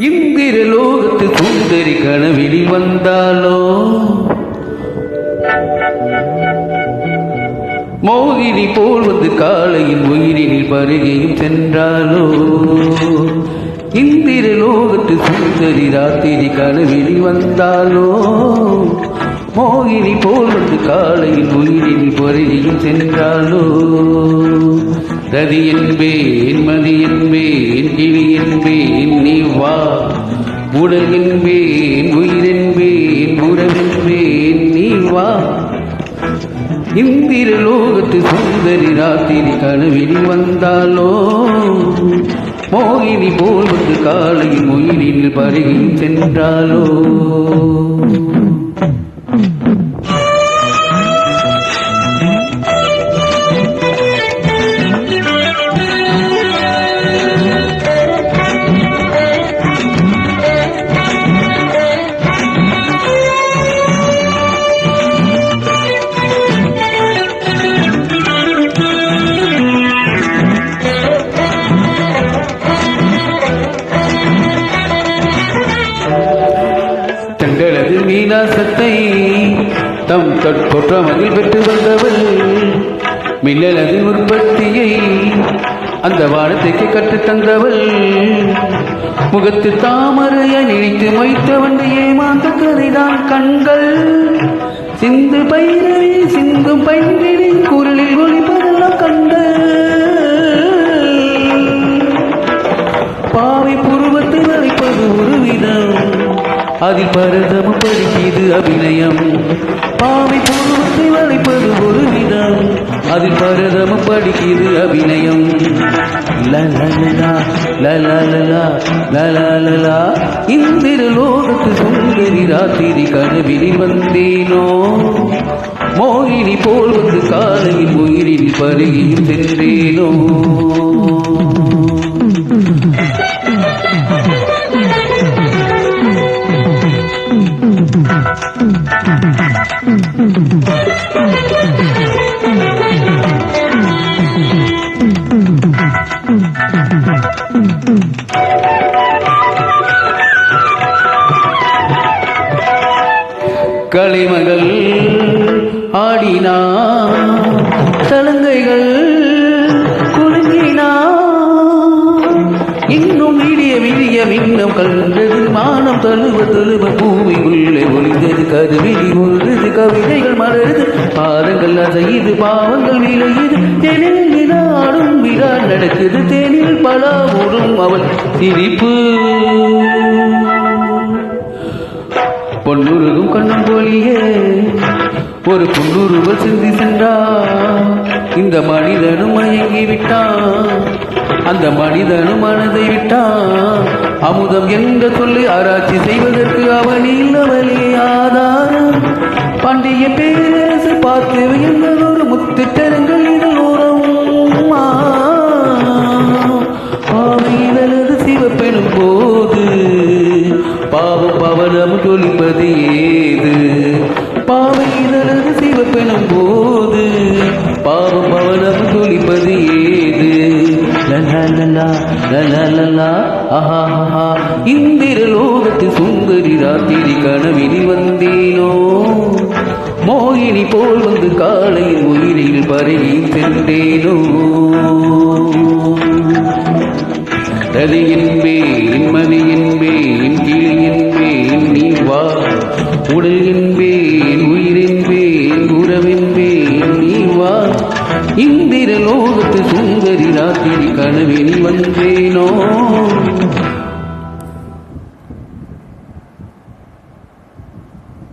இந்திர லோகத்து சுந்தரி கனவிலி வந்தாலோ மோகினி போல் வந்து காலையில் உயிரினில் பருகையும் சென்றாலோ இந்திர லோகத்து சுந்தரி ராத்திரி கனவிலி வந்தாலோ மோகினி போல் வந்து காலையில் உயிரினில் பருகையும் சென்றாலோ ரதி என்பேன் மதி என்பேன் கிளி என்பேன் நீ வா உடல் என்பேன் உயிரென்பேன் உறவென்பேன் நீ வா இந்திர லோகத்து சுந்தரி ராத்திரி கனவிலி வந்தாலோ மோகினி போல் வந்து காலையில் உயிரில் பருகி சென்றாலோ தங்களது மீனாசத்தை தம் தொற்றமதில் பெற்று வந்தவள் மின்னலது உற்பத்தியை அந்த வானத்தைக்கு கற்றுத் தந்தவள் முகத்து தாமரையை நினைத்து வைத்தவன் ஏமாந்த கதைதான் கண்கள் சிந்து பயிரை சிந்தும் பயிரின் குரலில் ஒளிப்பதெல்லாம் கண்ட பாவை புருவத்தை வரைப்பது ஒரு விதம் அதில் பரதமும் படிக்கிறது அபிநயம் பாவை பூர்வத்தை வளைப்பது ஒரு விதம் அதில் பரதமும் படிக்கிறது அபிநயம் லலலலா லலலலா லலலலா இந்திர லோகத்து சுந்தரி ராத்திரி கனவிலில் வந்தேனோ மோகினி போல் வந்து காலையில் உயிரில் பருகியும் சென்றேனோ கலைமகள் ஆடினா சலங்கைகள் குலுங்கினா இன்னும் விடிய விடிய மின்னம் கண்டது மானம் தழுவ தழுவ பூமி உள்ளே ஒளிந்தது கருவிழி ஒழுது கவிதைகள் மலருது பாதங்கள் அசையுது பாவங்கள் விளையுது தெளிவில் ஆடும் விழா நடக்குது தேனில் பலா ஓடும் அவள் சிரிப்பு பொன்னுருகும் கண்ணம் போலியே ஒரு புன்னுருவல் சிந்தி சென்றான் இந்த மனிதனும் மயங்கி விட்டான் அந்த மனிதனும் மனதை விட்டான் அமுதம் என்ற சொல்லி ஆராய்ச்சி செய்வதற்கு அவனில் அவளே ஆதாரம் பாண்டிய பேரரசு பார்த்து என்னொரு முத்து தரங்கள் இதழ் ஓரம் பாவையிலது சிவப்பெனும் போது பாவம் பவனம் தொழிப்பது ஏது பாவையிலது சிவப்பெனும் போது பாவம் பவனம் தொழிப்பது ஏது லலலலா லலலலா ஆஹா இந்திர லோகத்து சுந்தரி ராத்திரி கனவிலி வந்தேனோ மோகினி போல் வந்து காலையில் உயிரில் பருகி சென்றேனோ ரதி என்பேன் மதி என்பேன் கிளி என்பேன் நீ வா உடல் என்பேன் உயிரென்பேன் உறவென்பேன் நீ வா இந்திர லோகத்து சுந்தரி ராத்திரி கனவிலி வந்தேனோ